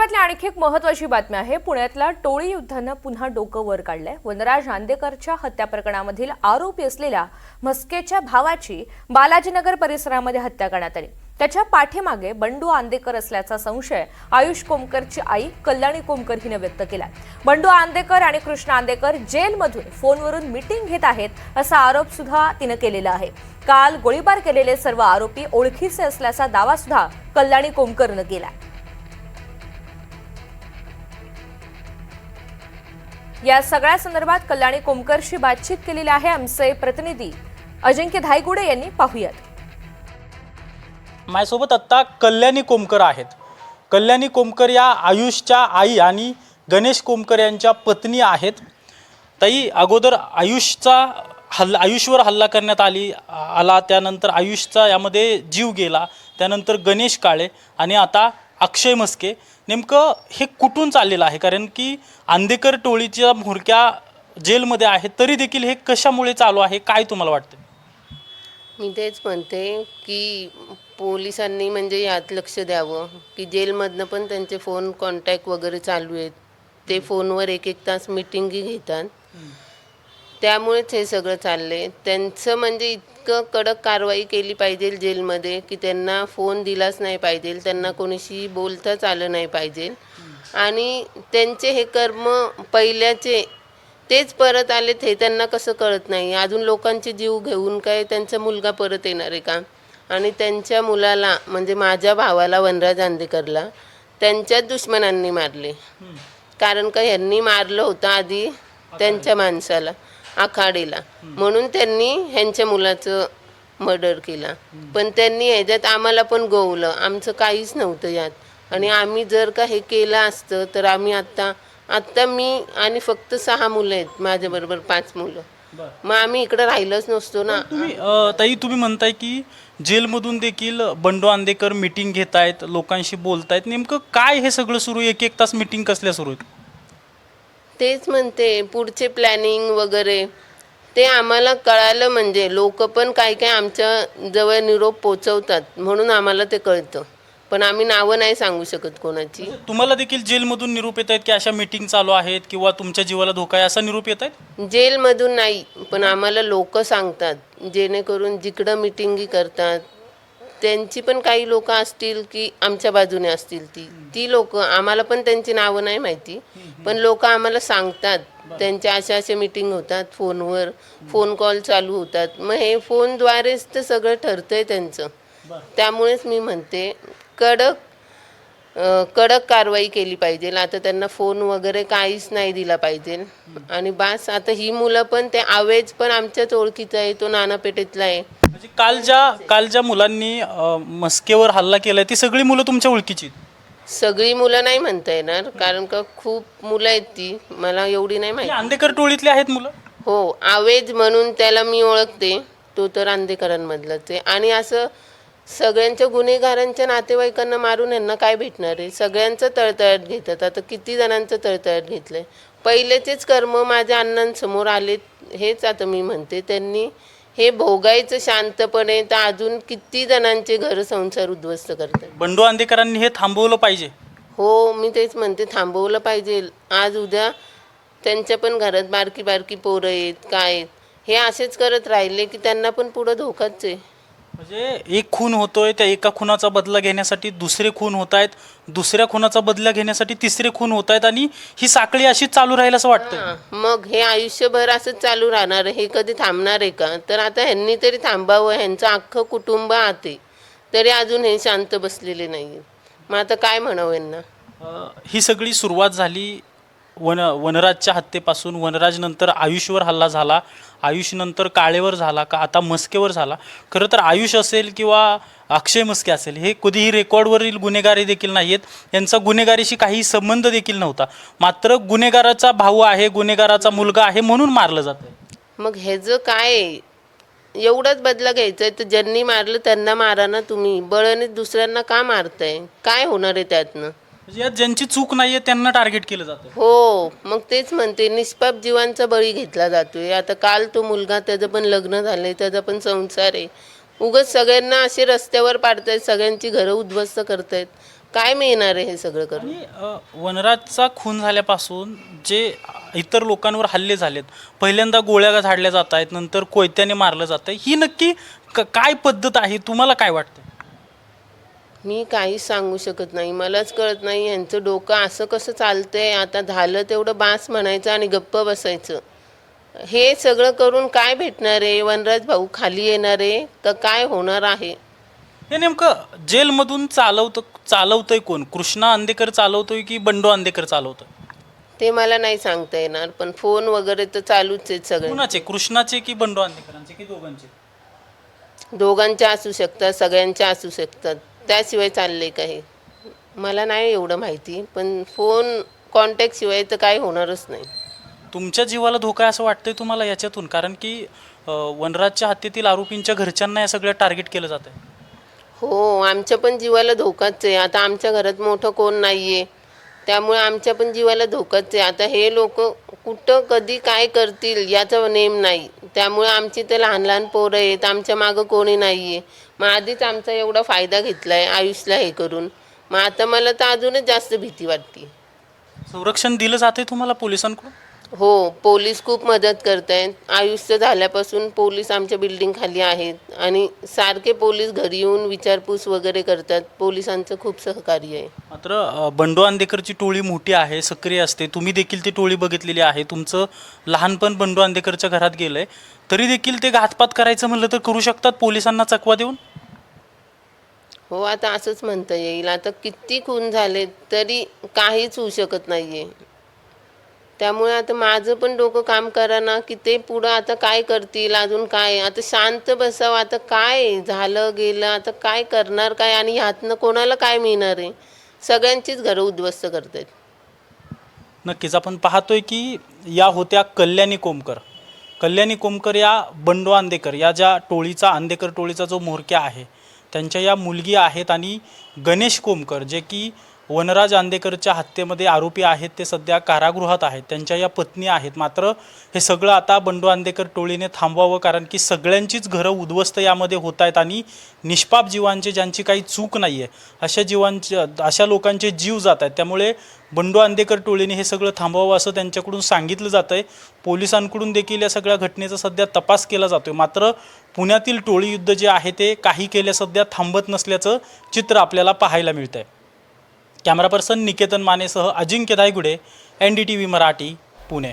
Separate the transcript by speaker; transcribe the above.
Speaker 1: विदर्भातल्या आणखी एक महत्त्वाची बातमी आहे। पुण्यातल्या टोळी युद्धानं पुन्हा डोकं वर काढलंय। वनराज आंदेकरच्या हत्या प्रकरणामधील आरोपी असलेल्या म्हस्केच्या भावाची बालाजीनगर परिसरामध्ये हत्या करण्यात आली। त्याच्या पाठीमागे बंडू आंदेकर असल्याचा संशय आयुष कोमकरची आई कल्याणी कोमकर हिने व्यक्त केलाय। बंडू आंदेकर आणि कृष्ण आंदेकर जेलमधून फोनवरून मीटिंग घेत आहेत असा आरोप सुद्धा तिने केलेला आहे। काल गोळीबार केलेले सर्व आरोपी ओळखीचे असल्याचा दावा सुद्धा कल्याणी कोमकरने केलाय। या सगळ्या संदर्भात कल्याणी कोमकरशी बातचीत केलेली आहे आमचे प्रतिनिधी अजिंक्य धायगुडे यांनी। पाहूयात।
Speaker 2: माझ्यासोबत आता कल्याणी कोमकर आहेत। कल्याणी कोमकर या आयुषच्या आई आणि गणेश कोमकर यांच्या पत्नी आहेत। ताई, अगोदर आयुषवर हल्ला करण्यात आला, त्यानंतर आयुषचा यामध्ये जीव गेला, त्यानंतर गणेश काळे आणि आता अक्षय म्हस्के, नेमकं हे कुठून चाललेलं आहे? कारण की आंदेकर टोळीच्या म्होरक्या जेलमध्ये आहेत, तरी देखील हे कशामुळे चालू आहे, काय तुम्हाला वाटतं?
Speaker 3: मी तेच म्हणते की पोलिसांनी म्हणजे यात लक्ष द्यावं की जेलमधनं पण त्यांचे फोन कॉन्टॅक्ट वगैरे चालू आहेत। ते फोनवर एक तास मीटिंगी घेतात, त्यामुळेच हे सगळं चाललंय। त्यांचं म्हणजे इतकं कडक कारवाई केली पाहिजे जेलमध्ये की त्यांना फोन दिलाच नाही पाहिजे, त्यांना कोणीशी बोलताच आलं नाही पाहिजे। आणि त्यांचे हे कर्म पहिल्याचे तेच परत आलेत हे त्यांना कसं कळत नाही। अजून लोकांचे जीव घेऊन काय त्यांचा मुलगा परत येणार आहे का? आणि त्यांच्या मुलाला म्हणजे माझ्या भावाला वनराज आंदेकरला त्यांच्याच दुश्मनांनी मारले। कारण का ह्यांनी मारलं होतं आधी त्यांच्या माणसाला आखाडीला, म्हणून त्यांनी ह्यांच्या मुलाचं मर्डर केला। पण त्यांनी ह्याच्यात आम्हाला पण गोवलं, आमचं काहीच नव्हतं यात। आणि आम्ही जर का हे केलं असतं तर आम्ही आत्ता मी आणि फक्त 6 मुलं आहेत माझ्याबरोबर, 5 मुलं, मग आम्ही इकडे राहिलोच नसतो ना।
Speaker 2: ताई, तुम्ही म्हणताय की जेलमधून देखील बंडू आंदेकर मीटिंग घेत आहेत, लोकांशी बोलतायत, नेमकं काय हे सगळं सुरू? एक तास मीटिंग कसल्या सुरू आहेत?
Speaker 3: तेच म्हणते पुढचे प्लॅनिंग वगैरे ते आम्हाला कळालं, म्हणजे लोक पण काय काय आमच्या जवळ निरोप पोचवतात म्हणून आम्हाला ते कळतं, पण आम्ही नावं नाही सांगू शकत कोणाची।
Speaker 2: तुम्हाला देखील जेलमधून निरोप येत आहेत की अशा मीटिंग चालू आहेत किंवा तुमच्या जीवाला धोका आहे असा निरोप येत आहेत?
Speaker 3: जेलमधून नाही, पण आम्हाला लोक सांगतात, जेणेकरून जिकडं मीटिंगी करतात त्यांची पण काही लोक असतील की आमच्या बाजूने असतील, ती लोक आम्हाला पण त्यांची नावं नाही माहिती, पण लोक आम्हाला सांगतात त्यांच्या अशा मीटिंग होतात, फोनवर फोन कॉल चालू होतात। मग हे फोनद्वारेच तर सगळं ठरतंय त्यांचं। त्यामुळेच मी म्हणते कडक कारवाई केली पाहिजे। आता त्यांना फोन वगैरे काहीच नाही दिला पाहिजे। आणि बास, आता ही मुलं पण ते आवेज पण आमच्याच ओळखीचा आहे, तो नानापेठेतला आहे।
Speaker 2: म्हणजे काल ज्या मुलांनी म्हस्केवर हल्ला केलाय ती सगळी मुलं तुमच्या ओळखीची?
Speaker 3: सगळी मुलं नाही म्हणता येणार, कारण का खूप मुलं आहेत, ती मला एवढी नाही माहिती।
Speaker 2: आंदेकर टोळीतले आहेत मुलं?
Speaker 3: हो, आवेज म्हणून त्याला मी ओळखते, तो तर आंदेकरांमधलाच आहे। आणि असं सगळ्यांच्या गुन्हेगारांच्या नातेवाईकांना मारून यांना काय भेटणार आहे? सगळ्यांचं तळतळाट घेतात। आता किती जणांचं तळतळाट घेतलंय? पहिलेचेच कर्म माझ्या अण्णांसमोर आलेत, हेच आता मी म्हणते त्यांनी हे भोगायचं शांतपणे, तर अजून किती जणांचे घर संसार उद्ध्वस्त करतात।
Speaker 2: बंडू आंदेकरांनी हे थांबवलं पाहिजे।
Speaker 3: हो, मी तेच म्हणते थांबवलं पाहिजे। आज उद्या त्यांच्या पण घरात बारकी बारकी पोरं आहेत, काय आहेत, हे असेच करत राहिले की त्यांना पण पुढं धोकाच आहे।
Speaker 2: म्हणजे एक खून होतोय, त्या एका खुनाचा बदला घेण्यासाठी दुसरे खून होत आहेत, दुसऱ्या खुनाचा बदला घेण्यासाठी तिसरे खून होत आहेत, आणि ही साखळी अशीच चालू राहील असं वाटतं।
Speaker 3: मग हे आयुष्यभर असंच चालू राहणार आहे? हे कधी थांबणार आहे का? तर आता ह्यांनी तरी थांबावं, ह्यांचं अख्खं कुटुंब आते तरी अजून हे शांत बसलेले नाही। मग आता काय म्हणावं यांना?
Speaker 2: ही सगळी सुरुवात झाली वनराजच्या हत्येपासून। वनराज नंतर आयुषवर हल्ला झाला, आयुष नंतर काळेवर झाला, का आता म्हस्केवर झाला। खरं तर आयुष असेल किंवा अक्षय म्हस्के असेल, हे कधीही रेकॉर्डवरील गुन्हेगारी देखील नाही आहेत, यांचा गुन्हेगारीशी काही संबंध देखील नव्हता, मात्र गुन्हेगाराचा भाऊ आहे, गुन्हेगाराचा मुलगा आहे म्हणून मारलं जातं।
Speaker 3: मग ह्याचं काय एवढंच बदला घ्यायचं आहे? तर ज्यांनी मारलं त्यांना मारा ना तुम्ही, बळाने दुसऱ्यांना का मारताय? काय होणार आहे त्यातनं?
Speaker 2: यात ज्यांची चूक नाहीये त्यांना टार्गेट केलं जातं।
Speaker 3: हो, मग तेच म्हणते निष्पाप जीवांचा बळी घेतला जातोय। आता काल तो मुलगा, त्याचं पण लग्न झालंय, त्याचा पण संसार आहे, उगाच सगळ्यांना असे रस्त्यावर पाडतायत, सगळ्यांची घरं उद्ध्वस्त करतायत। काय मिळणार आहे हे सगळं करून?
Speaker 2: आणि वनराजचा खून झाल्यापासून जे इतर लोकांवर हल्ले झालेत, पहिल्यांदा गोळ्या झाडल्या जात आहेत, नंतर कोयत्याने मारलं जातं, ही नक्की काय पद्धत आहे? तुम्हाला काय वाटतं?
Speaker 3: मी काहीच सांगू शकत नाही, मलाच कळत नाही यांचं डोकं असं कसं चालतंय. आता झालं तेवढं बास म्हणायचं आणि गप्प बसायचं. हे सगळं करून काय भेटणार आहे? वनराज भाऊ खाली येणार आहे का काय होणार आहे?
Speaker 2: हे नेमकं जेलमधून चालवतंय कोण? कृष्णा अंधेकर चालवतोय की बंडू अंधेकर चालवतोय?
Speaker 3: ते मला नाही सांगता येणार, पण फोन वगैरे तर चालूच आहेत सगळे.
Speaker 2: कुणाचे? कृष्णाचे की बंडू अंधेकरांचे की दोघांचे?
Speaker 3: दोघांच्या असू शकतात, सगळ्यांच्या असू शकतात. त्याशिवाय चाललंय काही मला नाही एवढं माहिती, पण फोन कॉन्टॅक्ट शिवाय तर काय होणारच नाही.
Speaker 2: तुमच्या जीवाला धोका आहे असं वाटतंय तुम्हाला याच्यातून? कारण की वनराजच्या हत्येतील आरोपींच्या घरच्यांना या सगळं टार्गेट केलं जात आहे.
Speaker 3: हो, आमच्या पण जीवाला धोकाच आहे. आता आमच्या घरात मोठं कोण नाही आहे, त्यामुळे आमच्या पण जीवाला धोकाच आहे. आता हे लोक कुठं कधी काय करतील याचा नेम नाही. त्यामुळे आमची तर लहान लहान पोरं आहेत, आमच्या मागं कोणी नाही आहे. मग आधीच आमचा एवढा फायदा घेतला आहे आयुषला हे करून, मग आता मला तर अजूनच जास्त भीती वाटते.
Speaker 2: संरक्षण दिलं जाते तुम्हाला पोलिसांकडून?
Speaker 3: हो, पोलीस खूप मदत करत आहेत. आयुष्य झाल्यापासून पोलीस आमच्या बिल्डिंग खाली आहेत आणि सारखे पोलीस घरी येऊन विचारपूस वगैरे करतात. पोलिसांचं खूप सहकार्य आहे.
Speaker 2: मात्र बंडू अंधेकरची टोळी मोठी आहे, सक्रिय असते. तुम्ही देखील ती टोळी बघितलेली आहे. तुमचं लहानपण बंडू अंधेकरच्या घरात गेलंय, तरी देखील ते घातपात करायचं म्हणलं तर करू शकतात पोलिसांना चकवा देऊन?
Speaker 3: हो, आता असंच म्हणता येईल. आता किती खून झाले तरी काहीच होऊ शकत नाही आहे. त्यामुळे आता माझं पण डोकं काम करा की ते पुढं आता काय करतील, अजून काय. आता शांत बसावं. आता काय झालं गेलं, आता काय करणार काय, आणि ह्यातनं कोणाला काय मिळणार आहे? सगळ्यांचीच घरं उद्ध्वस्त करतात.
Speaker 2: नक्कीच आपण पाहतोय की या होत्या कल्याणी कोमकर. कल्याणी कोमकर या बंडू अंधेकर या ज्या टोळीचा, अंधेकर टोळीचा जो म्होरक्या आहे, त्यांच्या या मुलगी आहेत. आणि गणेश कोमकर जे की वनराज अंधेकरच्या हत्येमध्ये आरोपी आहेत, ते सध्या कारागृहात आहेत. त्यांच्या या पत्नी आहेत. मात्र हे सगळं आता बंडू अंधेकर टोळीने थांबवावं, कारण की सगळ्यांचीच घरं उद्ध्वस्त यामध्ये होत आहेत. आणि निष्पाप जीवांचे, ज्यांची काही चूक नाही आहे, अशा लोकांचे जीव जात आहेत. त्यामुळे बंडू अंधेकर टोळीने हे सगळं थांबवावं असं त्यांच्याकडून सांगितलं जातं आहे. पोलिसांकडून देखील या सगळ्या घटनेचा सध्या तपास केला जातो आहे. मात्र पुण्यातील टोळी युद्ध जे आहे ते काही केल्या सध्या थांबत नसल्याचं चित्र आपल्याला पाहायला मिळतं आहे. कॅमेरा पर्सन निकेतन मानेसह अजिंक्य धायगुडे, NDTV मराठी, पुणे.